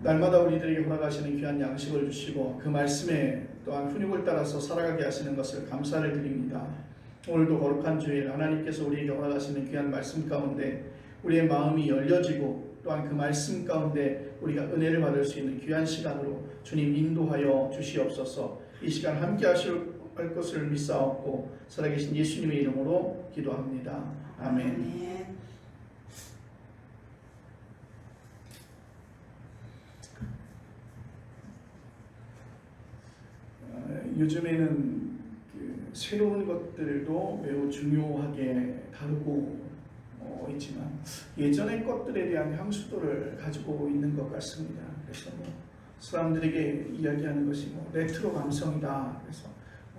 날마다 우리들에게 허락하시는 귀한 양식을 주시고 그 말씀에 또한 훈육을 따라서 살아가게 하시는 것을 감사를 드립니다. 오늘도 거룩한 주일 하나님께서 우리에게 허락하시는 귀한 말씀 가운데 우리의 마음이 열려지고 또한 그 말씀 가운데 우리가 은혜를 받을 수 있는 귀한 시간으로 주님 인도하여 주시옵소서. 이 시간 함께 하실 것을 믿사옵고 살아계신 예수님의 이름으로 기도합니다. 아멘. 요즘에는 새로운 것들도 매우 중요하게 다루고 있지만 예전의 것들에 대한 향수도를 가지고 있는 것 같습니다. 그래서 사람들에게 이야기하는 것이 레트로 감성이다. 그래서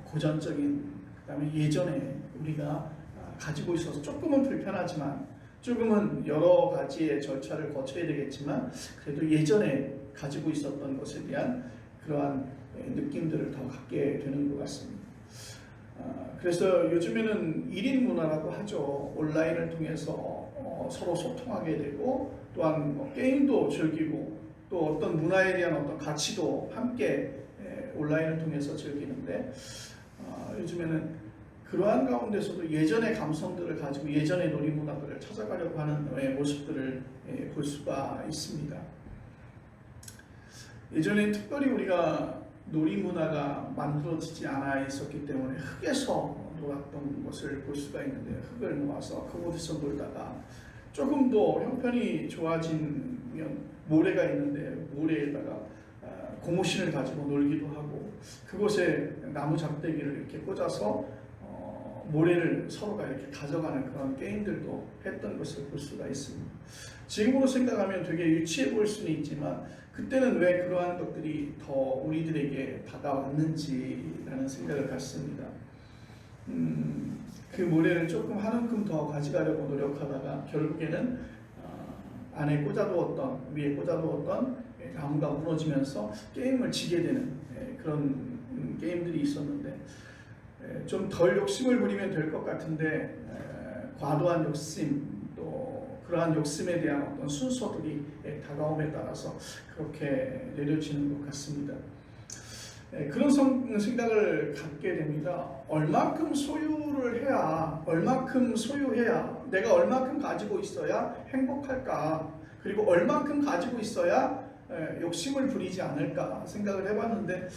고전적인, 그다음에 예전에 우리가 가지고 있어서 조금은 불편하지만 조금은 여러 가지의 절차를 거쳐야 되겠지만 그래도 예전에 가지고 있었던 것에 대한 그러한 느낌들을 더 갖게 되는 것 같습니다. 그래서 요즘에는 1인 문화라고 하죠. 온라인을 통해서 서로 소통하게 되고 또한 게임도 즐기고 또 어떤 문화에 대한 어떤 가치도 함께 온라인을 통해서 즐기는데 요즘에는 그러한 가운데서도 예전의 감성들을 가지고 예전의 놀이문화들을 찾아가려고 하는 모습들을 볼 수가 있습니다. 예전에 특별히 우리가 놀이문화가 만들어지지 않아 있었기 때문에 흙에서 놀았던 것을 볼 수가 있는데 흙을 모아서 그곳에서 놀다가 조금 더 형편이 좋아지면 모래가 있는데 모래에다가 고무신을 가지고 놀기도 하고 그곳에 나무 작대기를 이렇게 꽂아서 모래를 서로가 이렇게 가져가는 그런 게임들도 했던 것을 볼 수가 있습니다. 지금으로 생각하면 되게 유치해 보일 수는 있지만 그때는 왜 그러한 것들이 더 우리들에게 다가왔는지라는 생각을 갖습니다. 그 모래를 조금 한 움큼 더 가져가려고 노력하다가 결국에는 안에 꽂아두었던, 위에 꽂아두었던 나무가 무너지면서 게임을 지게 되는 그런 게임들이 있었는데 좀 덜 욕심을 부리면 될 것 같은데 과도한 욕심 또 그러한 욕심에 대한 어떤 순서들이 다가옴에 따라서 그렇게 내려지는 것 같습니다. 그런 생각을 갖게 됩니다. 얼만큼 소유를 해야, 얼만큼 소유해야, 내가 얼만큼 가지고 있어야 행복할까? 그리고 얼만큼 가지고 있어야 욕심을 부리지 않을까 생각을 해봤는데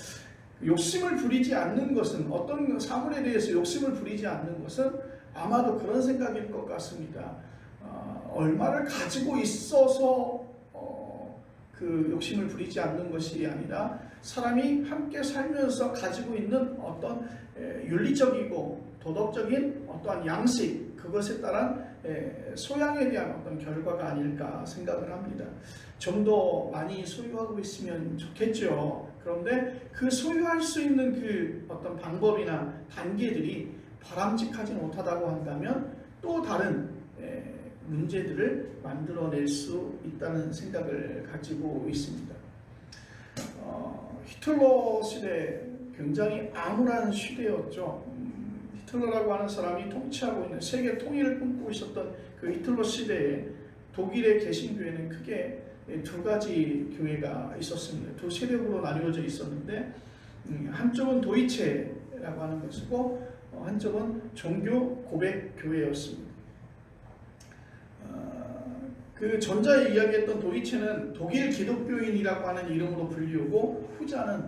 욕심을 부리지 않는 것은 어떤 사물에 대해서 욕심을 부리지 않는 것은 아마도 그런 생각일 것 같습니다. 얼마를 가지고 있어서 그 욕심을 부리지 않는 것이 아니라 사람이 함께 살면서 가지고 있는 어떤 윤리적이고 도덕적인 어떠한 양식 그것에 따른 소양에 대한 어떤 결과가 아닐까 생각을 합니다. 좀 더 많이 소유하고 있으면 좋겠죠. 그런데 그 소유할 수 있는 그 어떤 방법이나 단계들이 바람직하지 못하다고 한다면 또 다른 문제들을 만들어낼 수 있다는 생각을 가지고 있습니다. 히틀러 시대 굉장히 암울한 시대였죠. 히틀러라고 하는 사람이 통치하고 있는 세계 통일을 꿈꾸고 있었던 그 히틀러 시대에 독일의 개신교회는 크게 두 가지 교회가 있었습니다. 두 세력으로 나뉘어져 있었는데 한쪽은 도이체라고 하는 것이고 한쪽은 종교 고백 교회였습니다. 그 전자에 이야기했던 도이체는 독일 기독교인이라고 하는 이름으로 불리우고 후자는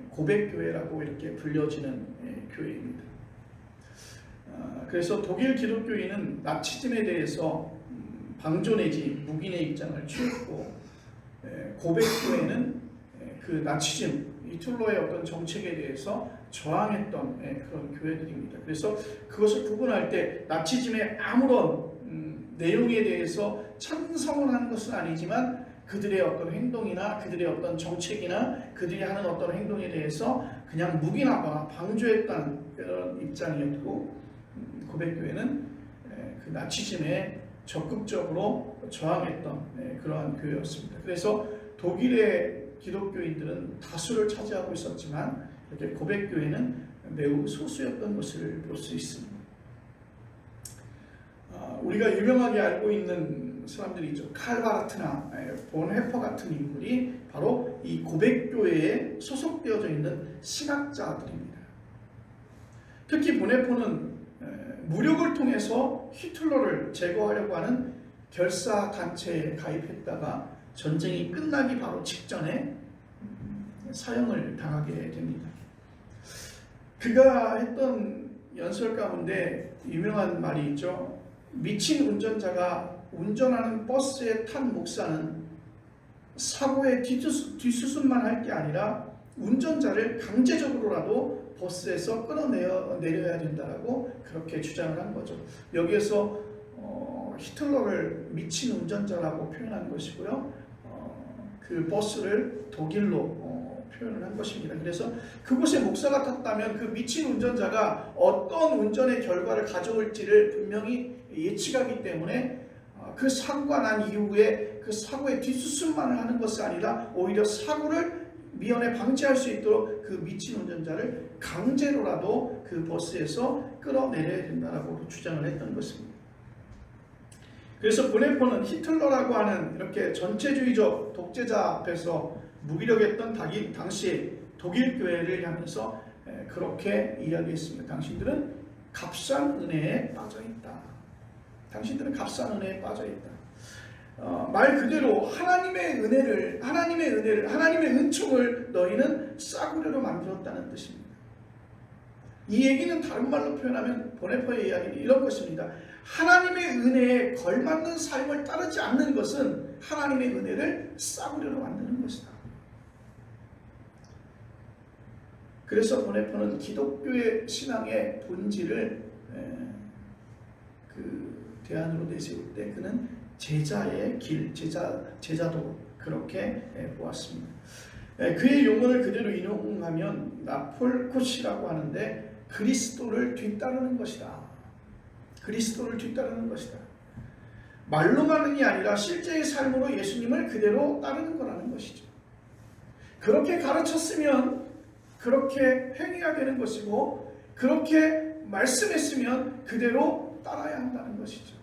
고백교회라고 이렇게 불려지는 교회입니다. 그래서 독일 기독교인은 나치즘에 대해서 방조 내지 묵인의 입장을 취했고 고백교회는 그 나치즘, 히틀러의 어떤 정책에 대해서 저항했던 그런 교회들입니다. 그래서 그것을 구분할 때 나치즘의 아무런 내용에 대해서 찬성을 하는 것은 아니지만 그들의 어떤 행동이나 그들의 어떤 정책이나 그들이 하는 어떤 행동에 대해서 그냥 묵인하거나 방조했다는 그런 입장이었고 고백교회는 그 나치즘에 적극적으로 저항했던 그러한 교회였습니다. 그래서 독일의 기독교인들은 다수를 차지하고 있었지만 이렇게 고백교회는 매우 소수였던 것을 볼 수 있습니다. 우리가 유명하게 알고 있는 사람들이 있죠. 칼바르트나 본헤퍼 같은 인물이 바로 이 고백교회에 소속되어져 있는 신학자들입니다. 특히 본헤퍼는 무력을 통해서 히틀러를 제거하려고 하는 결사 단체에 가입했다가 전쟁이 끝나기 바로 직전에 사형을 당하게 됩니다. 그가 했던 연설 가운데 유명한 말이 있죠. 미친 운전자가 운전하는 버스에 탄 목사는 사고의 뒷수습만 할 게 아니라 운전자를 강제적으로라도 버스에서 끌어내려야 된다라고 그렇게 주장을 한 거죠. 여기에서 히틀러를 미친 운전자라고 표현한 것이고요. 그 버스를 독일로 표현을 한 것입니다. 그래서 그곳에 목사가 탔다면 그 미친 운전자가 어떤 운전의 결과를 가져올지를 분명히 예측하기 때문에 그 사고가 난 이후에 그 사고의 뒷수습만을 하는 것이 아니라 오히려 사고를 미연에 방지할 수 있도록 그 미친 운전자를 강제로라도 그 버스에서 끌어내려야 된다라고 주장을 했던 것입니다. 그래서 본헤퍼는 히틀러라고 하는 이렇게 전체주의적 독재자 앞에서 무기력했던 당시 독일 교회를 향해서 그렇게 이야기했습니다. 당신들은 값싼 은혜에 빠져있다. 당신들은 값싼 은혜에 빠져있다. 말 그대로 하나님의 은혜를, 하나님의 은총을 너희는 싸구려로 만들었다는 뜻입니다. 이 얘기는 다른 말로 표현하면 본헤퍼의 이야기는 이런 것입니다. 하나님의 은혜에 걸맞는 삶을 따르지 않는 것은 하나님의 은혜를 싸구려로 만드는 것이다. 그래서 본헤퍼는 기독교의 신앙의 본질을 대안으로 내세울 때 그는 제자의 길, 제자도 그렇게 보았습니다. 그의 용어를 그대로 인용하면 나폴코시라고 하는데 그리스도를 뒤따르는 것이다. 그리스도를 뒤따르는 것이다. 말로만이 아니라 실제의 삶으로 예수님을 그대로 따르는 거라는 것이죠. 그렇게 가르쳤으면 그렇게 행해야 되는 것이고 그렇게 말씀했으면 그대로 따라야 한다는 것이죠.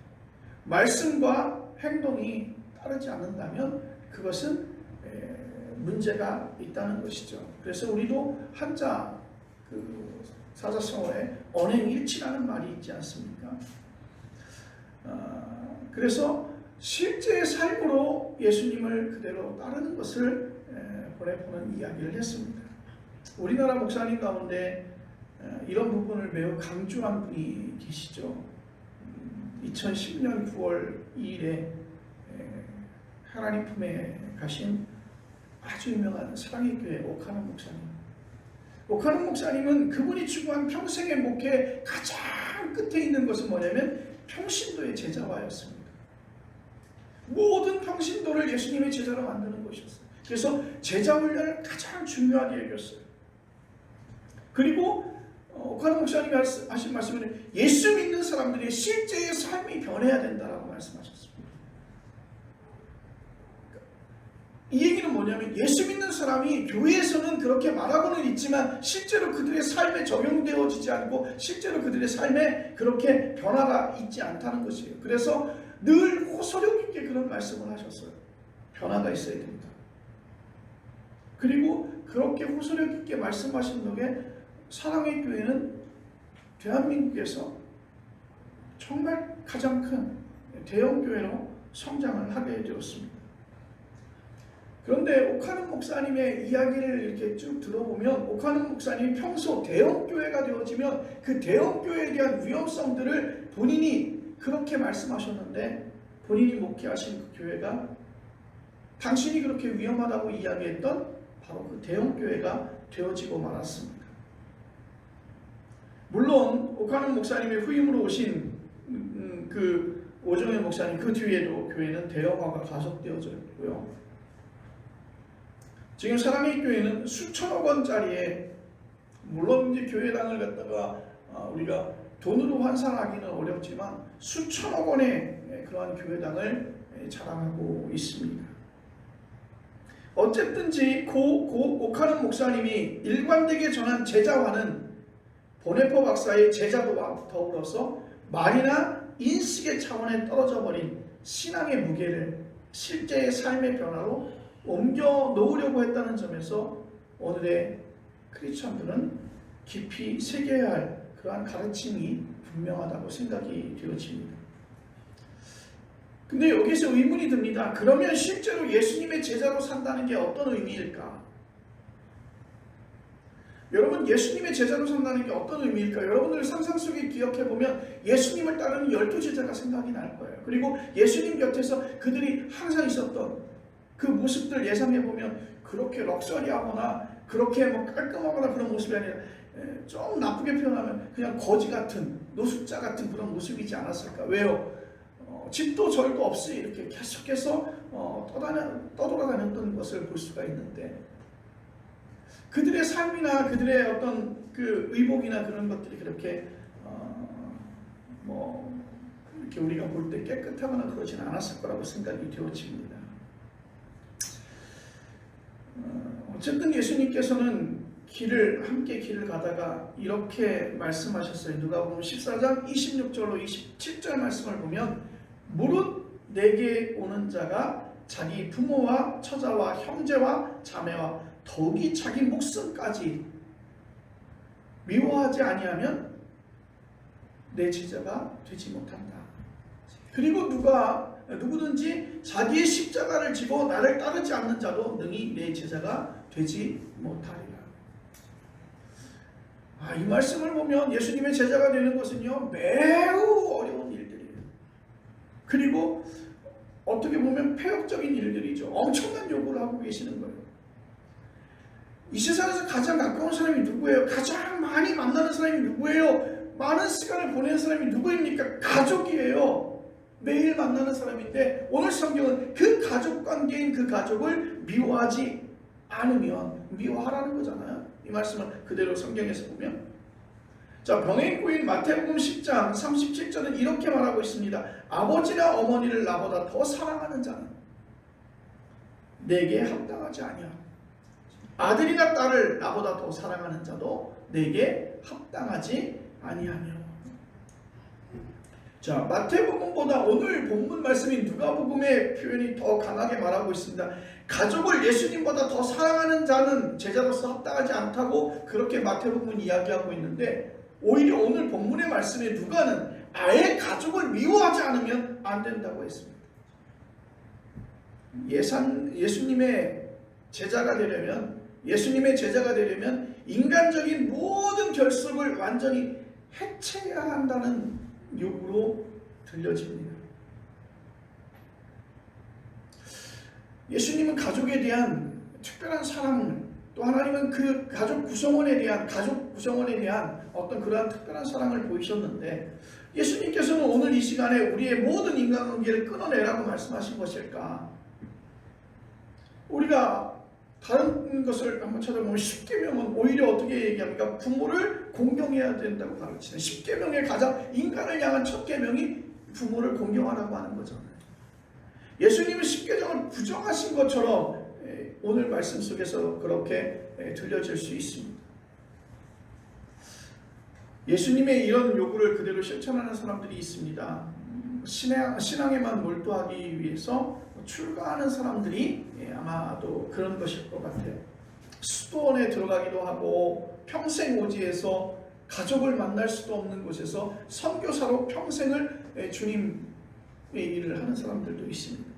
말씀과 행동이 따르지 않는다면 그것은 문제가 있다는 것이죠. 그래서 우리도 한자 사자성어에 언행일치라는 말이 있지 않습니까? 그래서 실제의 삶으로 예수님을 그대로 따르는 것을 본헤퍼는 이야기를 했습니다. 우리나라 목사님 가운데 이런 부분을 매우 강조한 분이 계시죠. 2010년 9월 2일에 하나님 품에 가신 아주 유명한 사랑의 교회 오카노 목사님. 오카노 목사님은 그분이 추구한 평생의 목회 가장 끝에 있는 것은 뭐냐면 평신도의 제자화였습니다. 모든 평신도를 예수님의 제자로 만드는 것이었어요. 그래서 제자 훈련을 가장 중요하게 여겼어요. 그리고 오카노 목사님이 하신 말씀은 예수 믿는 사람들의 실제의 삶이 변해야 된다라고 말씀하셨습니다. 이 얘기는 뭐냐면 예수 믿는 사람이 교회에서는 그렇게 말하고는 있지만 실제로 그들의 삶에 적용되어지지 않고 실제로 그들의 삶에 그렇게 변화가 있지 않다는 것이에요. 그래서 늘 호소력 있게 그런 말씀을 하셨어요. 변화가 있어야 됩니다. 그리고 그렇게 호소력 있게 말씀하신 덕에 사랑의 교회는 대한민국에서 정말 가장 큰 대형 교회로 성장을 하게 되었습니다. 그런데 오카노 목사님의 이야기를 이렇게 쭉 들어보면 오카노 목사님이 평소 대형 교회가 되어지면 그 대형 교회에 대한 위험성들을 본인이 그렇게 말씀하셨는데 본인이 목회하신 그 교회가 당신이 그렇게 위험하다고 이야기했던 바로 그 대형 교회가 되어지고 말았습니다. 물론 오카노 목사님의 후임으로 오신 그 오정혜 목사님 그 뒤에도 교회는 대형화가 가속되어져 있고요. 지금 사랑의 교회는 수천억 원짜리에 물론 이제 교회당을 갖다가 우리가 돈으로 환산하기는 어렵지만 수천억 원의 그러한 교회당을 자랑하고 있습니다. 어쨌든지 오카노 목사님이 일관되게 전한 제자화는 본헤퍼 박사의 제자도와 더불어서 말이나 인식의 차원에 떨어져 버린 신앙의 무게를 실제의 삶의 변화로 옮겨 놓으려고 했다는 점에서 오늘의 크리스천들은 깊이 새겨야 할 그러한 가르침이 분명하다고 생각이 되어집니다. 근데 여기서 의문이 듭니다. 그러면 실제로 예수님의 제자로 산다는 게 어떤 의미일까? 여러분, 예수님의 제자로 산다는 게 어떤 의미일까? 여러분들 상상 속에 기억해보면 예수님을 따르는 12제자가 생각이 날 거예요. 그리고 예수님 곁에서 그들이 항상 있었던 그 모습들 예상해보면 그렇게 럭셔리하거나 그렇게 뭐 깔끔하거나 그런 모습이 아니라 좀 나쁘게 표현하면 그냥 거지 같은, 노숙자 같은 그런 모습이지 않았을까? 왜요? 집도 절도 없이 이렇게 계속해서 떠돌아다녔던 것을 볼 수가 있는데, 그들의 삶이나 그들의 어떤 그 의복이나 그런 것들이 그렇게 이렇게 우리가 볼 때 깨끗하거나 그러지는 않았을 거라고 생각이 되어집니다. 어쨌든 예수님께서는 함께 길을 가다가 이렇게 말씀하셨어요. 누가복음 14장 26절로 27절 말씀을 보면, 무릇 내게 오는 자가 자기 부모와 처자와 형제와 자매와 더욱이 자기 목숨까지 미워하지 아니하면 내 제자가 되지 못한다. 그리고 누구든지 자기의 십자가를 지고 나를 따르지 않는 자도 능히 내 제자가 되지 못하리라. 이 말씀을 보면 예수님의 제자가 되는 것은요, 매우 어려운 일들이에요. 그리고 어떻게 보면 폐역적인 일들이죠. 엄청난 요구를 하고 계시는 거예요. 이 세상에서 가장 가까운 사람이 누구예요? 가장 많이 만나는 사람이 누구예요? 많은 시간을 보내는 사람이 누구입니까? 가족이에요. 매일 만나는 사람인데, 오늘 성경은 그 가족 관계인 그 가족을 미워하지 않으면 미워하라는 거잖아요. 이 말씀을 그대로 성경에서 보면, 자, 병행구인 마태복음 10장 37절은 이렇게 말하고 있습니다. 아버지나 어머니를 나보다 더 사랑하는 자는 내게 합당하지 아니하고, 아들이나 딸을 나보다 더 사랑하는 자도 내게 합당하지 아니하며. 자, 마태복음보다 오늘 본문 말씀인 누가복음의 표현이 더 강하게 말하고 있습니다. 가족을 예수님보다 더 사랑하는 자는 제자로서 합당하지 않다고 그렇게 마태복음은 이야기하고 있는데, 오히려 오늘 본문의 말씀에 누가는 아예 가족을 미워하지 않으면 안 된다고 했습니다. 예수님의 제자가 되려면 인간적인 모든 결속을 완전히 해체해야 한다는 요구로 들려집니다. 예수님은 가족에 대한 특별한 사랑을, 또 하나님은 그 가족 구성원에 대한 어떤 그러한 특별한 사랑을 보이셨는데, 예수님께서는 오늘 이 시간에 우리의 모든 인간관계를 끊어내라고 말씀하신 것일까? 우리가 다른 것을 한번 찾아보면 10계명은 오히려 어떻게 얘기합니까? 부모를 공경해야 된다고 가르치는, 10계명의 가장 인간을 향한 첫 계명이 부모를 공경하라고 하는 거잖아요. 예수님은 10계명을 부정하신 것처럼 오늘 말씀 속에서 그렇게 들려질 수 있습니다. 예수님의 이런 요구를 그대로 실천하는 사람들이 있습니다. 신앙에만 몰두하기 위해서 출가하는 사람들이 아마도 그런 것일 것 같아요. 수도원에 들어가기도 하고, 평생 오지에서 가족을 만날 수도 없는 곳에서 선교사로 평생을 주님의 일을 하는 사람들도 있습니다.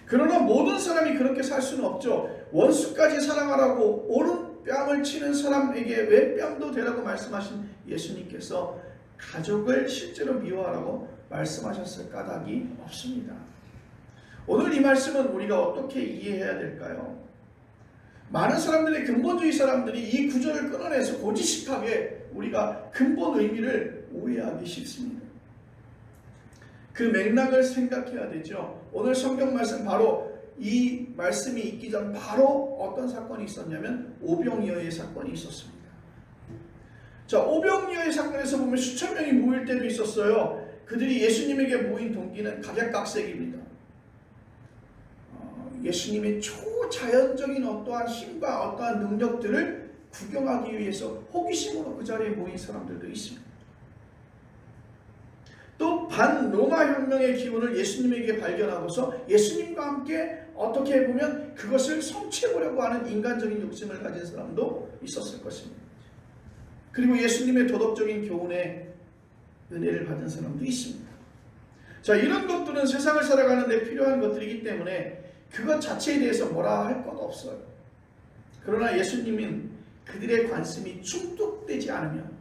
그러나 모든 사람이 그렇게 살 수는 없죠. 원수까지 사랑하라고 오른뺨을 치는 사람에게 왼뺨도 되라고 말씀하신 예수님께서 가족을 실제로 미워하라고 말씀하셨을 까닭이 없습니다. 오늘 이 말씀은 우리가 어떻게 이해해야 될까요? 많은 사람들의 근본주의 사람들이 이 구절을 끊어내서 고지식하게 우리가 근본 의미를 오해하기 쉽습니다. 그 맥락을 생각해야 되죠. 오늘 성경 말씀, 바로 이 말씀이 있기 전 바로 어떤 사건이 있었냐면 오병이어의 사건이 있었습니다. 자, 오병이어의 사건에서 보면 수천 명이 모일 때도 있었어요. 그들이 예수님에게 모인 동기는 각양각색입니다. 예수님의 초자연적인 어떠한 힘과 어떠한 능력들을 구경하기 위해서 호기심으로 그 자리에 모인 사람들도 있습니다. 또 반로마 혁명의 기운을 예수님에게 발견하고서 예수님과 함께 어떻게 보면 그것을 성취해보려고 하는 인간적인 욕심을 가진 사람도 있었을 것입니다. 그리고 예수님의 도덕적인 교훈에 은혜를 받은 사람도 있습니다. 자, 이런 것들은 세상을 살아가는 데 필요한 것들이기 때문에 그것 자체에 대해서 뭐라 할 것 없어요. 그러나 예수님은 그들의 관심이 충족되지 않으면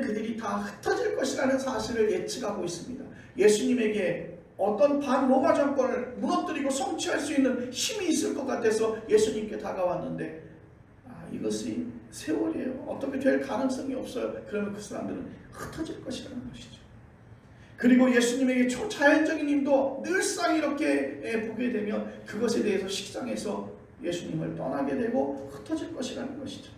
그들이 다 흩어질 것이라는 사실을 예측하고 있습니다. 예수님에게 어떤 반로마 정권을 무너뜨리고 성취할 수 있는 힘이 있을 것 같아서 예수님께 다가왔는데 이것이 세월이에요. 어떻게 될 가능성이 없어요. 그러면 그 사람들은 흩어질 것이라는 것이죠. 그리고 예수님에게 초자연적인 힘도 늘상 이렇게 보게 되면 그것에 대해서 식상해서 예수님을 떠나게 되고 흩어질 것이라는 것이죠.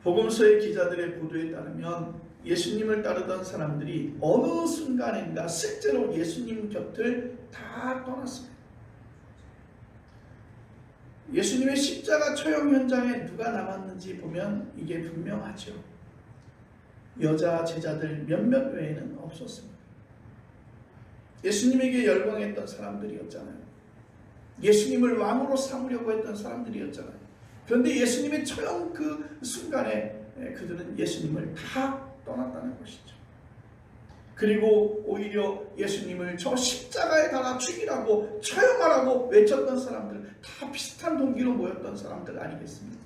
복음서의 기자들의 보도에 따르면 예수님을 따르던 사람들이 어느 순간인가 실제로 예수님 곁을 다 떠났습니다. 예수님의 십자가 처형 현장에 누가 남았는지 보면 이게 분명하죠. 여자 제자들 몇몇 외에는 없었습니다. 예수님에게 열광했던 사람들이었잖아요. 예수님을 왕으로 삼으려고 했던 사람들이었잖아요. 그런데 예수님의 처형 그 순간에 그들은 예수님을 다 떠났다는 것이죠. 그리고 오히려 예수님을 저 십자가에 달아 죽이라고 처형하라고 외쳤던 사람들, 다 비슷한 동기로 모였던 사람들 아니겠습니까?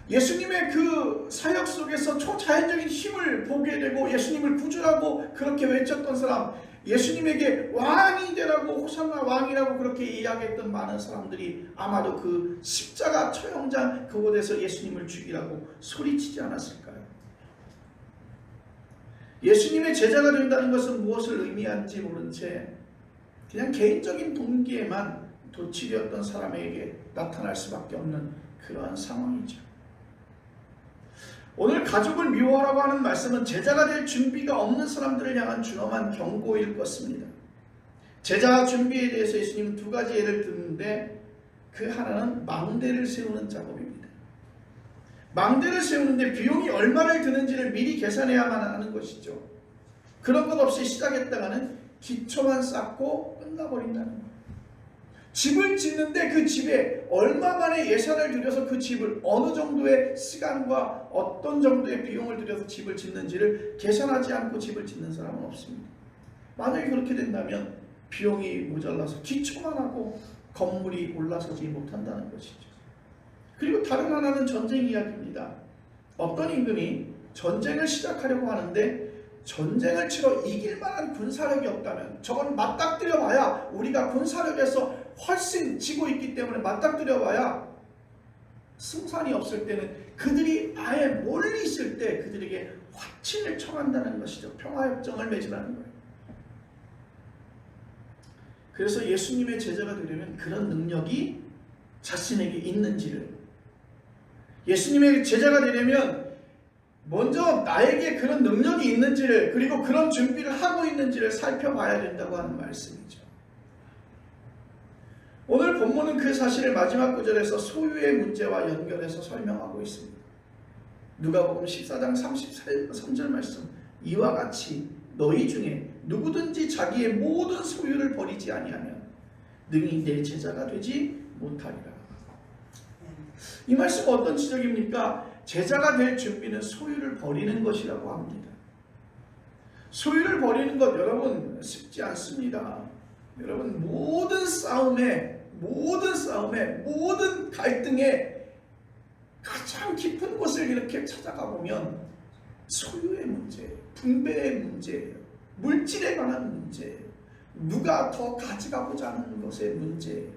예수님의 그 사역 속에서 초자연적인 힘을 보게 되고 예수님을 구주라고 그렇게 외쳤던 사람, 예수님에게 왕이 되라고 호산나 왕이라고 그렇게 이야기했던 많은 사람들이 아마도 그 십자가 처형장 그곳에서 예수님을 죽이라고 소리치지 않았을까요? 예수님의 제자가 된다는 것은 무엇을 의미하는지 모른 채 그냥 개인적인 동기에만 도취되었던 사람에게 나타날 수밖에 없는 그러한 상황이죠. 오늘 가족을 미워하라고 하는 말씀은 제자가 될 준비가 없는 사람들을 향한 준엄한 경고일 것입니다. 제자 준비에 대해서 예수님은 두 가지 예를 드는데 그 하나는 망대를 세우는 작업입니다. 망대를 세우는데 비용이 얼마를 드는지를 미리 계산해야만 하는 것이죠. 그런 것 없이 시작했다가는 기초만 쌓고 끝나버린다는 거예요. 집을 짓는데 그 집에 얼마만의 예산을 들여서 그 집을 어느 정도의 시간과 어떤 정도의 비용을 들여서 집을 짓는지를 계산하지 않고 집을 짓는 사람은 없습니다. 만약에 그렇게 된다면 비용이 모자라서 기초만 하고 건물이 올라서지 못한다는 것이죠. 그리고 다른 하나는 전쟁 이야기입니다. 어떤 임금이 전쟁을 시작하려고 하는데 전쟁을 치러 이길 만한 군사력이 없다면, 저건 맞닥뜨려 봐야 우리가 군사력에서 훨씬 지고 있기 때문에 맞닥뜨려 봐야 승산이 없을 때는 그들이 아예 멀리 있을 때 그들에게 화친을 청한다는 것이죠. 평화협정을 맺으라는 거예요. 그래서 예수님의 제자가 되려면 그런 능력이 자신에게 있는지를, 예수님의 제자가 되려면 먼저 나에게 그런 능력이 있는지를, 그리고 그런 준비를 하고 있는지를 살펴봐야 된다고 하는 말씀이죠. 오늘 본문은 그 사실을 마지막 구절에서 소유의 문제와 연결해서 설명하고 있습니다. 누가복음 14장 33절 말씀, 이와 같이 너희 중에 누구든지 자기의 모든 소유를 버리지 아니하면 능히 내 제자가 되지 못하리라. 이 말씀은 어떤 지적입니까? 제자가 될 준비는 소유를 버리는 것이라고 합니다. 소유를 버리는 것 여러분 쉽지 않습니다. 여러분 모든 싸움에, 모든 갈등에 가장 깊은 곳을 이렇게 찾아가 보면 소유의 문제, 분배의 문제예요. 물질에 관한 문제예요. 누가 더 가져가고자 하는 것의 문제예요.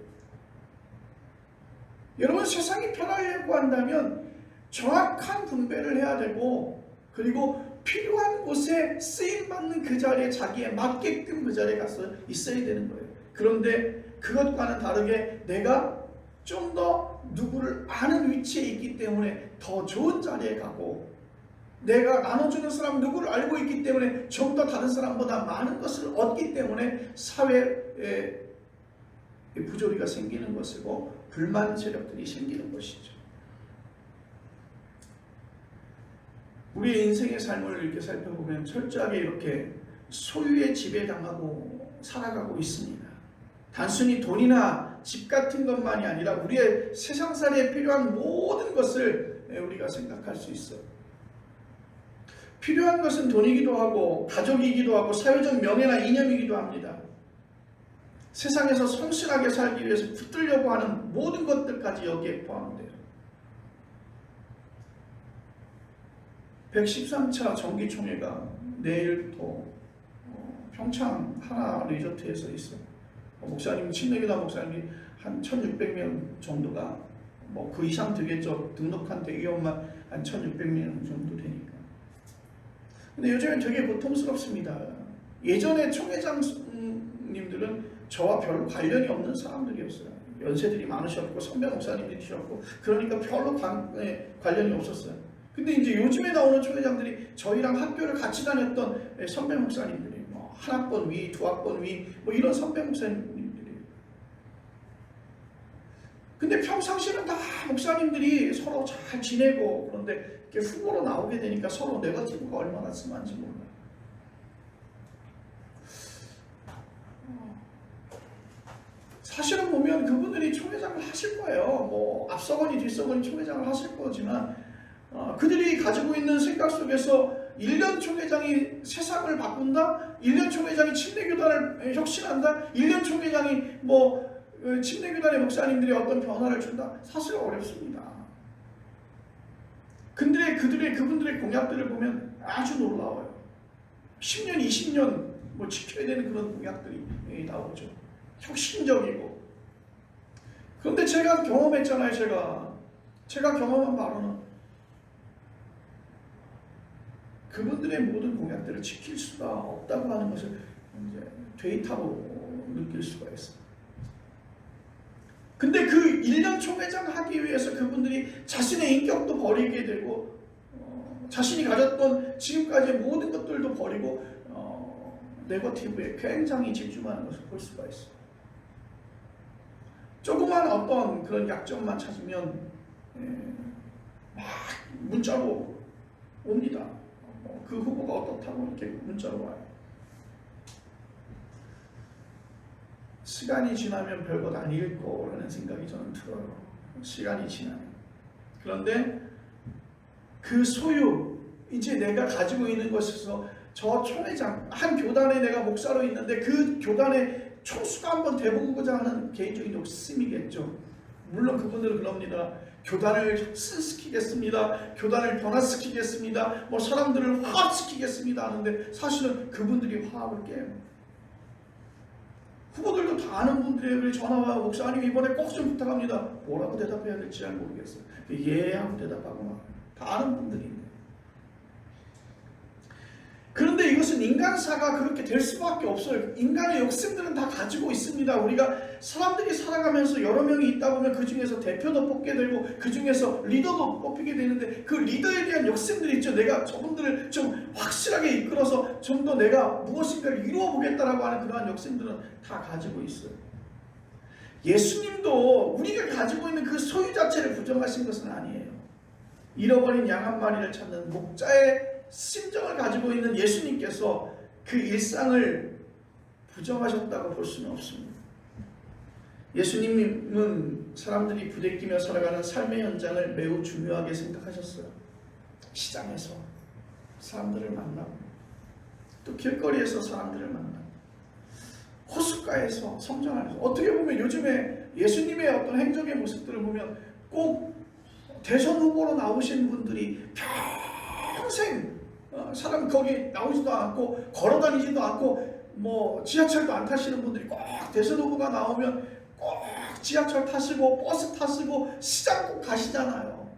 여러분 세상이 편하려고 한다면 정확한 분배를 해야 되고, 그리고 필요한 곳에 쓰임받는 그 자리에 자기에 맞게끔 그 자리에 가서 있어야 되는 거예요. 그런데 그것과는 다르게 내가 좀 더 누구를 아는 위치에 있기 때문에 더 좋은 자리에 가고, 내가 나눠주는 사람 누구를 알고 있기 때문에 좀 더 다른 사람보다 많은 것을 얻기 때문에 사회에 부조리가 생기는 것이고 불만 세력들이 생기는 것이죠. 우리의 인생의 삶을 이렇게 살펴보면 철저하게 이렇게 소유의 지배당하고 살아가고 있습니다. 단순히 돈이나 집 같은 것만이 아니라 우리의 세상살이에 필요한 모든 것을 우리가 생각할 수 있어요. 필요한 것은 돈이기도 하고 가족이기도 하고 사회적 명예나 이념이기도 합니다. 세상에서 성실하게 살기 위해서 붙들려고 하는 모든 것들까지 여기에 포함돼요. 113차 정기총회가 내일 또 평창 하나 리조트에서 있어요. 목사님, 침례교단 목사님이 한 1600명 정도가 그 이상 되겠죠. 등록한 대의원만 한 1600명 정도 되니까. 근데 요즘엔 되게 고통스럽습니다. 예전에 총회장님들은 저와 별로 관련이 없는 사람들이었어요. 연세들이 많으셨고 선배 목사님들이셨고 그러니까 별로 관련이 없었어요. 근데 이제 요즘에 나오는 총회장들이 저희랑 학교를 같이 다녔던 선배 목사님들이 한 학번 위, 두 학번 위 이런 선배 목사님들이. 근데 평상시는 다 목사님들이 서로 잘 지내고 그런데 후보로 나오게 되니까 서로 네거티브가 얼마나 심한지 몰라요. 사실은 보면 그분들이 총회장을 하실 거예요. 앞서거니 뒤서거니 총회장을 하실 거지만 그들이 가지고 있는 생각 속에서 1년 총회장이 세상을 바꾼다? 1년 총회장이 침례교단을 혁신한다? 1년 총회장이 침례교단의 목사님들이 어떤 변화를 준다? 사실 어렵습니다. 근데 그분들의 공약들을 보면 아주 놀라워요. 10년, 20년 지켜야 되는 그런 공약들이 나오죠. 혁신적이고. 그런데 제가 경험했잖아요. 제가 경험한 바로는 그분들의 모든 공약들을 지킬 수가 없다고 하는 것을 이제 데이터로 느낄 수가 있어요. 근데 그 1년 총회장 하기 위해서 그분들이 자신의 인격도 버리게 되고 자신이 가졌던 지금까지의 모든 것들도 버리고 네거티브에 굉장히 집중하는 것을 볼 수가 있어요. 조그만 어떤 그런 약점만 찾으면 막 문자로 옵니다. 그 후보가 어떻다고 이렇게 문자로 와요. 시간이 지나면 별것 아닐 거라는 생각이 저는 들어요. 시간이 지나면. 그런데 그 소유, 이제 내가 가지고 있는 것에서 저 총회장, 한 교단에 내가 목사로 있는데 그 교단의 총수가 한번 돼보고자 하는 개인적인 욕심이겠죠. 물론 그분들은 그럽니다. 교단을 혁신시키겠습니다. 교단을 변화시키겠습니다. 사람들을 화합시키겠습니다 하는데 사실은 그분들이 화합을 깨요. 후보들도 다 아는 분들에게 전화와요. 목사님 이번에 꼭 좀 부탁합니다. 뭐라고 대답해야 될지 잘 모르겠어요. 예 하고 대답하고 막 다 아는 분들인데. 그런데 이것은 인간사가 그렇게 될 수밖에 없어요. 인간의 욕심들은 다 가지고 있습니다. 우리가 사람들이 살아가면서 여러 명이 있다 보면 그 중에서 대표도 뽑게 되고 그 중에서 리더도 뽑히게 되는데 그 리더에 대한 욕심들이 있죠. 내가 저분들을 좀 확실하게 이끌어서 좀 더 내가 무엇인가를 이루어 보겠다라고 하는 그러한 욕심들은 다 가지고 있어요. 예수님도 우리가 가지고 있는 그 소유 자체를 부정하신 것은 아니에요. 잃어버린 양 한 마리를 찾는 목자의 심정을 가지고 있는 예수님께서 그 일상을 부정하셨다고 볼 수는 없습니다. 예수님은 사람들이 부대끼며 살아가는 삶의 현장을 매우 중요하게 생각하셨어요. 시장에서 사람들을 만나고 또 길거리에서 사람들을 만나고 호숫가에서 성전 안에서 어떻게 보면 요즘에 예수님의 어떤 행적의 모습들을 보면 꼭 대선 후보로 나오신 분들이 평생 사람 거기 나오지도 않고 걸어다니지도 않고 지하철도 안 타시는 분들이 꼭 대선 후보가 나오면 꼭 지하철 타시고 버스 타시고 시장 꼭 가시잖아요.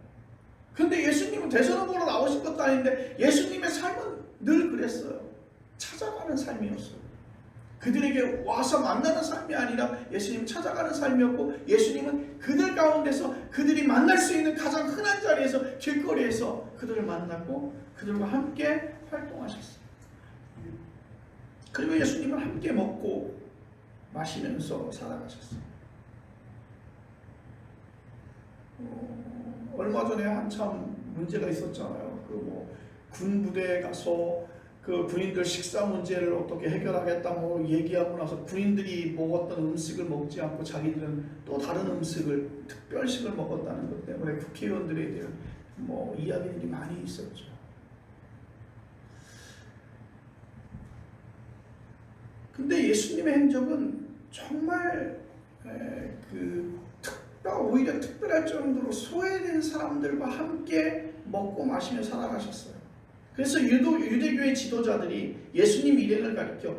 근데 예수님은 대선 후보로 나오신 것도 아닌데 예수님의 삶은 늘 그랬어요. 찾아가는 삶이었어요. 그들에게 와서 만나는 삶이 아니라 예수님 찾아가는 삶이었고 예수님은 그들 가운데서 그들이 만날 수 있는 가장 흔한 자리에서 길거리에서 그들을 만났고 그들과 함께 활동하셨어요. 그리고 예수님은 함께 먹고 마시면서 살아가셨어요. 얼마 전에 한참 문제가 있었잖아요. 군 부대에 가서 그 군인들 식사 문제를 어떻게 해결하겠다 뭐 얘기하고 나서 군인들이 먹었던 음식을 먹지 않고 자기들은 또 다른 음식을 특별식을 먹었다는 것 때문에 국회의원들에 대한 뭐 이야기들이 많이 있었죠. 근데 예수님의 행적은 정말 오히려 특별할 정도로 소외된 사람들과 함께 먹고 마시며 살아가셨어요. 그래서 유대교의 지도자들이 예수님 일행을 가리켜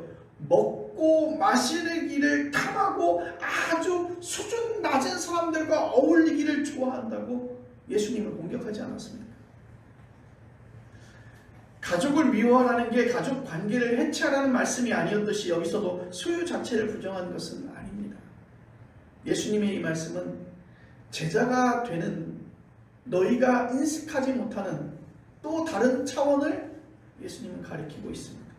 먹고 마시기를 탐하고 아주 수준 낮은 사람들과 어울리기를 좋아한다고 예수님을 공격하지 않았습니까? 가족을 미워하라는 게 가족 관계를 해체하라는 말씀이 아니었듯이 여기서도 소유 자체를 부정한 것은 아닙니다. 예수님의 이 말씀은 제자가 되는 너희가 인식하지 못하는 또 다른 차원을 예수님은 가리키고 있습니다.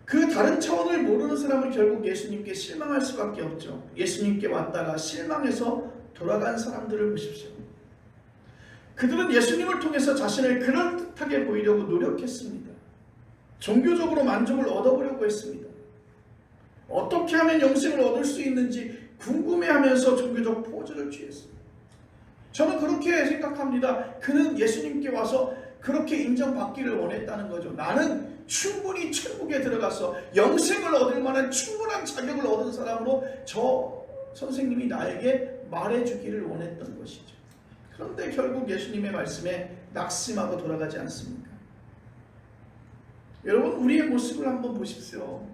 그 다른 차원을 모르는 사람은 결국 예수님께 실망할 수밖에 없죠. 예수님께 왔다가 실망해서 돌아간 사람들을 보십시오. 그들은 예수님을 통해서 자신을 그럴듯하게 보이려고 노력했습니다. 종교적으로 만족을 얻어보려고 했습니다. 어떻게 하면 영생을 얻을 수 있는지 궁금해하면서 종교적 포즈를 취했습니다. 저는 그렇게 생각합니다. 그는 예수님께 와서 그렇게 인정받기를 원했다는 거죠. 나는 충분히 천국에 들어가서 영생을 얻을 만한 충분한 자격을 얻은 사람으로 저 선생님이 나에게 말해주기를 원했던 것이죠. 그런데 결국 예수님의 말씀에 낙심하고 돌아가지 않습니까? 여러분, 우리의 모습을 한번 보십시오.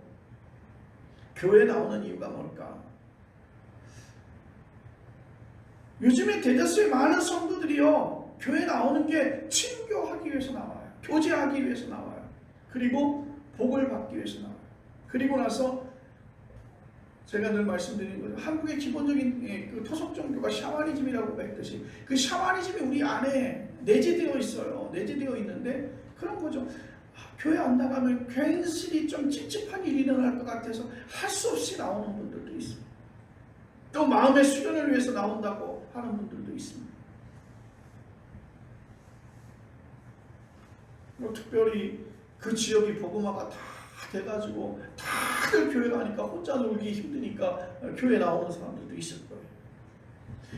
교회에 나오는 이유가 뭘까? 요즘에 대다수의 많은 성도들이요, 교회 나오는 게 친교하기 위해서 나와요. 교제하기 위해서 나와요. 그리고 복을 받기 위해서 나와요. 그리고 나서 제가 늘 말씀드리는 거죠. 한국의 기본적인 그 토속 종교가 샤머니즘이라고 했듯이 그 샤머니즘이 우리 안에 내재되어 있어요. 내재되어 있는데 그런 거죠. 교회 안 나가면 괜스레 좀 찝찝한 일이 일어날 것 같아서 할 수 없이 나오는 분들도 있습니다. 또 마음의 수련을 위해서 나온다고 하는 분들도 있습니다. 특별히 그 지역이 복음화가 다 돼가지고 다들 교회 가니까 혼자 놀기 힘드니까 교회 나오는 사람들도 있을 거예요.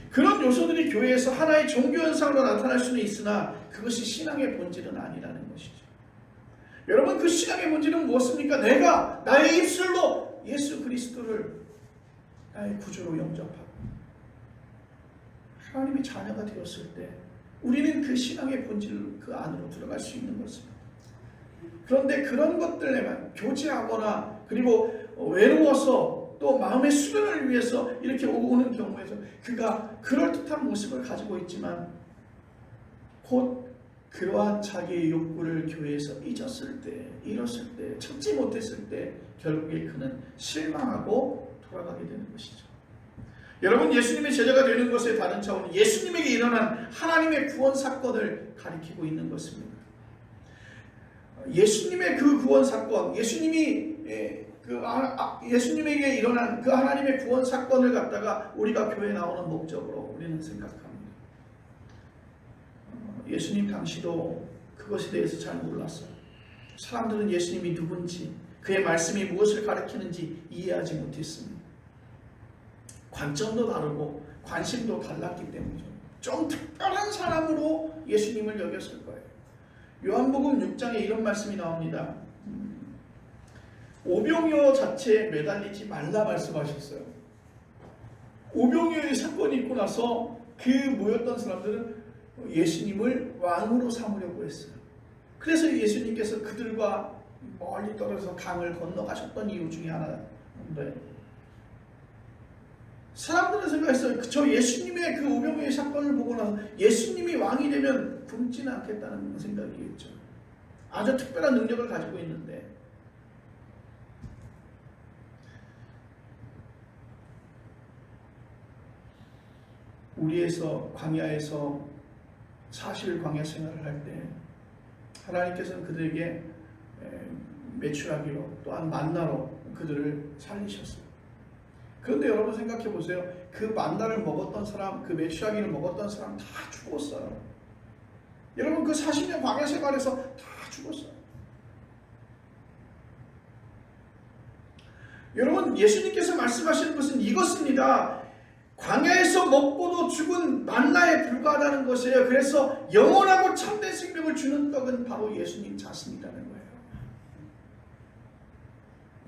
그런 요소들이 교회에서 하나의 종교 현상으로 나타날 수는 있으나 그것이 신앙의 본질은 아니라는 것이죠. 여러분, 그 신앙의 본질은 무엇입니까? 내가 나의 입술로 예수 그리스도를 나의 구주로 영접하고 하나님의 자녀가 되었을 때 우리는 그 신앙의 본질 그 안으로 들어갈 수 있는 것입니다. 그런데 그런 것들에만 교제하거나 그리고 외로워서 또 마음의 수련을 위해서 이렇게 오는 경우에서 그가 그럴듯한 모습을 가지고 있지만 곧 그러한 자기의 욕구를 교회에서 잊었을 때, 잃었을 때, 찾지 못했을 때 결국에 그는 실망하고 돌아가게 되는 것이죠. 여러분, 예수님의 제자가 되는 것의 다른 차원은 예수님에게 일어난 하나님의 구원 사건을 가리키고 있는 것입니다. 예수님의 그 구원 사건, 예수님에게 일어난 그 하나님의 구원 사건을 갖다가 우리가 교회에 나오는 목적으로 우리는 생각합니다. 예수님 당시도 그것에 대해서 잘 몰랐어요. 사람들은 예수님이 누군지, 그의 말씀이 무엇을 가리키는지 이해하지 못했습니다. 관점도 다르고 관심도 달랐기 때문이죠. 좀 특별한 사람으로 예수님을 여겼을 거예요. 요한복음 6장에 이런 말씀이 나옵니다. 오병이어 자체에 매달리지 말라 말씀하셨어요. 오병이어의 사건이 있고 나서 그 모였던 사람들은 예수님을 왕으로 삼으려고 했어요. 그래서 예수님께서 그들과 멀리 떨어져서 강을 건너가셨던 이유 중에 하나인데, 사람들은 생각했어요. 저 예수님의 그 오병이어의 사건을 보고 나서 예수님이 왕이 되면 굶지는 않겠다는 생각이겠죠. 아주 특별한 능력을 가지고 있는데, 우리에서 광야에서 40일 광야 생활을 할 때 하나님께서는 그들에게 메추라기로 또한 만나로 그들을 살리셨어요. 그런데 여러분 생각해 보세요. 그 만나를 먹었던 사람, 그 메추라기를 먹었던 사람 다 죽었어요. 여러분 그 40년 광야 생활에서 다 죽었어요. 여러분 예수님께서 말씀하시는 것은 이것입니다. 광야에서 먹고도 죽은 만나에 불과하다는 것이에요. 그래서 영원하고 참된 생명을 주는 떡은 바로 예수님 자신이라는 거예요.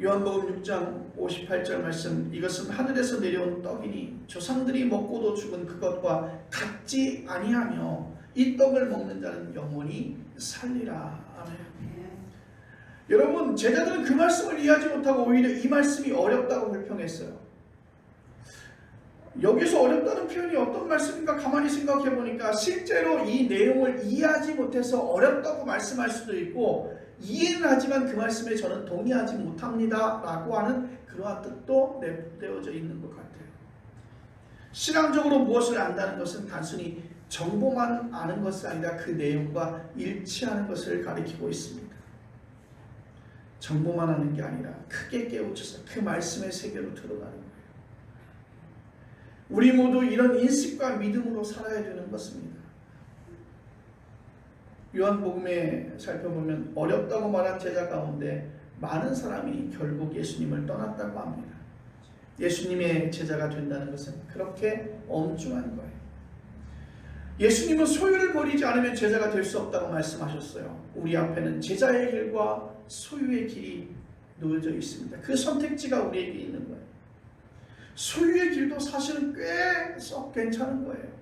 요한복음 6장 58절 말씀, 이것은 하늘에서 내려온 떡이니 조상들이 먹고도 죽은 그것과 같지 아니하며 이 떡을 먹는 자는 영원히 살리라. 아멘. 여러분 제자들은 그 말씀을 이해하지 못하고 오히려 이 말씀이 어렵다고 불평했어요. 여기서 어렵다는 표현이 어떤 말씀인가 가만히 생각해 보니까 실제로 이 내용을 이해하지 못해서 어렵다고 말씀할 수도 있고, 이해는 하지만 그 말씀에 저는 동의하지 못합니다 라고 하는 그러한 뜻도 내포되어져 있는 것 같아요. 신앙적으로 무엇을 안다는 것은 단순히 정보만 아는 것이 아니라 그 내용과 일치하는 것을 가리키고 있습니다. 정보만 아는 게 아니라 크게 깨우쳐서 그 말씀의 세계로 들어가는 거예요. 우리 모두 이런 인식과 믿음으로 살아야 되는 것입니다. 요한복음에 살펴보면 어렵다고 말한 제자 가운데 많은 사람이 결국 예수님을 떠났다고 합니다. 예수님의 제자가 된다는 것은 그렇게 엄중한 거예요. 예수님은 소유를 버리지 않으면 제자가 될 수 없다고 말씀하셨어요. 우리 앞에는 제자의 길과 소유의 길이 놓여져 있습니다. 그 선택지가 우리에게 있는 거예요. 소유의 길도 사실은 꽤 썩 괜찮은 거예요.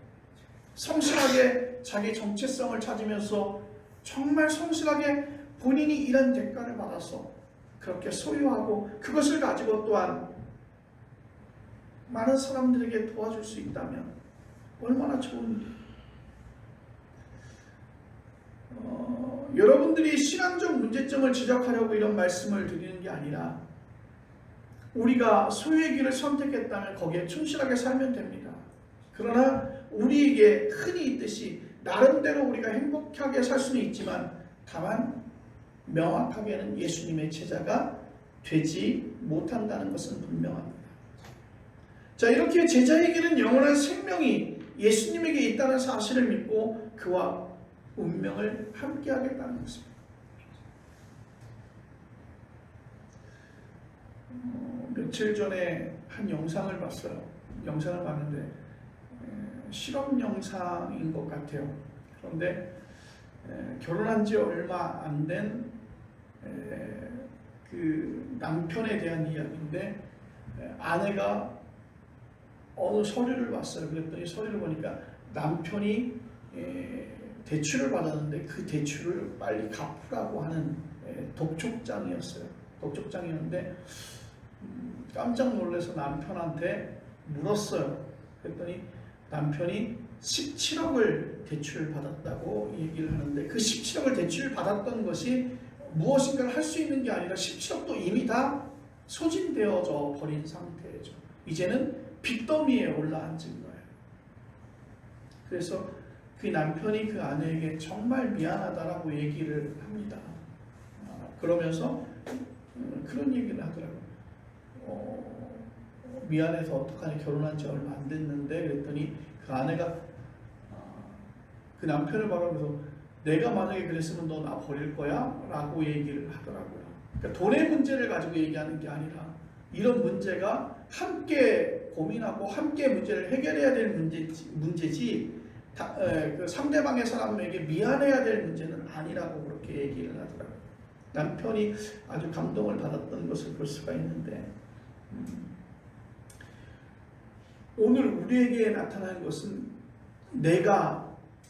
성실하게 자기 정체성을 찾으면서 정말 성실하게 본인이 이런 대가를 받아서 그렇게 소유하고 그것을 가지고 또한 많은 사람들에게 도와줄 수 있다면 얼마나 좋은 일. 여러분들이 신앙적 문제점을 지적하려고 이런 말씀을 드리는 게 아니라 우리가 소유의 길을 선택했다면 거기에 충실하게 살면 됩니다. 그러나 우리에게 흔히 있듯이 나름대로 우리가 행복하게 살 수는 있지만 다만 명확하게는 예수님의 제자가 되지 못한다는 것은 분명합니다. 자, 이렇게 제자에게는 영원한 생명이 예수님에게 있다는 사실을 믿고 그와 운명을 함께 하겠다는 것입니다. 며칠 전에 한 영상을 봤어요. 영상을 봤는데 실험 영상인 것 같아요. 그런데 결혼한 지 얼마 안 된 그 남편에 대한 이야기인데 아내가 어느 서류를 봤어요. 그랬더니 서류를 보니까 남편이 대출을 받았는데 그 대출을 빨리 갚으라고 하는 독촉장이었어요. 독촉장이었는데 깜짝 놀라서 남편한테 물었어요. 그랬더니 남편이 17억을 대출을 받았다고 얘기를 하는데 그 17억을 대출을 받았던 것이 무엇인가를 할 수 있는 게 아니라 17억도 이미 다 소진되어져 버린 상태죠. 이제는 빚더미에 올라앉은 거예요. 그래서 그 남편이 그 아내에게 정말 미안하다라고 얘기를 합니다. 그러면서 그런 얘기를 하더라고요. 미안해서 어떡하니, 결혼한 지 얼마 안 됐는데. 그랬더니 그 아내가 그 남편을 바라보면서 내가 만약에 그랬으면 너 나 버릴 거야? 라고 얘기를 하더라고요. 그러니까 돈의 문제를 가지고 얘기하는 게 아니라 이런 문제가 함께 고민하고 함께 문제를 해결해야 될 문제지 그 상대방의 사람에게 미안해야 될 문제는 아니라고 그렇게 얘기를 하더라고요. 남편이 아주 감동을 받았던 것을 볼 수가 있는데 오늘 우리에게 나타나는 것은 내가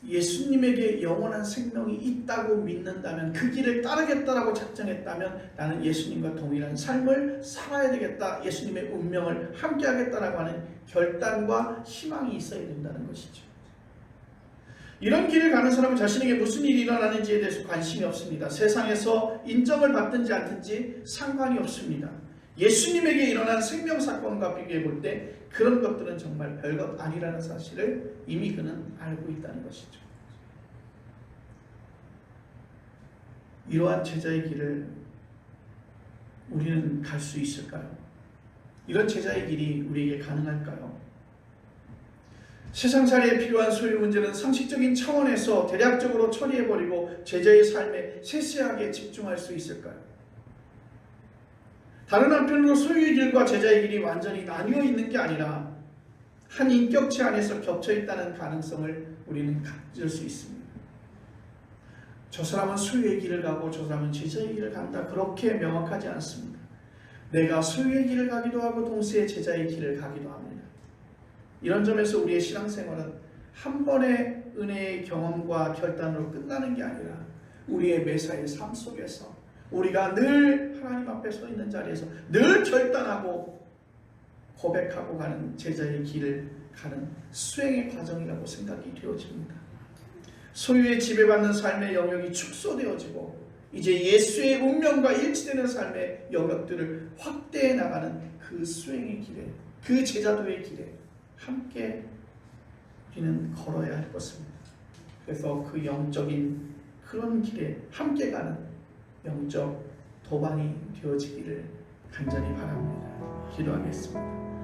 예수님에게 영원한 생명이 있다고 믿는다면, 그 길을 따르겠다라고 작정했다면 나는 예수님과 동일한 삶을 살아야 되겠다, 예수님의 운명을 함께 하겠다라고 하는 결단과 희망이 있어야 된다는 것이죠. 이런 길을 가는 사람은 자신에게 무슨 일이 일어나는지에 대해서 관심이 없습니다. 세상에서 인정을 받든지 않든지 상관이 없습니다. 예수님에게 일어난 생명 사건과 비교해 볼 때 그런 것들은 정말 별것 아니라는 사실을 이미 그는 알고 있다는 것이죠. 이러한 제자의 길을 우리는 갈 수 있을까요? 이런 제자의 길이 우리에게 가능할까요? 세상살이에 필요한 소유 문제는 상식적인 차원에서 대략적으로 처리해버리고 제자의 삶에 세세하게 집중할 수 있을까요? 다른 한편으로 소유의 길과 제자의 길이 완전히 나뉘어 있는 게 아니라 한 인격체 안에서 겹쳐 있다는 가능성을 우리는 가질 수 있습니다. 저 사람은 소유의 길을 가고 저 사람은 제자의 길을 간다, 그렇게 명확하지 않습니다. 내가 소유의 길을 가기도 하고 동시에 제자의 길을 가기도 합니다. 이런 점에서 우리의 신앙생활은 한 번의 은혜의 경험과 결단으로 끝나는 게 아니라 우리의 매사의 삶 속에서 우리가 늘 하나님 앞에 서 있는 자리에서 늘 결단하고 고백하고 가는 제자의 길을 가는 수행의 과정이라고 생각이 되어집니다. 소유에 지배받는 삶의 영역이 축소되어지고 이제 예수의 운명과 일치되는 삶의 영역들을 확대해 나가는 그 수행의 길에, 그 제자도의 길에 함께 우리는 걸어야 할 것입니다. 그래서 그 영적인 그런 길에 함께 가는 영적 도반이 되어지기를 간절히 바랍니다. 기도하겠습니다.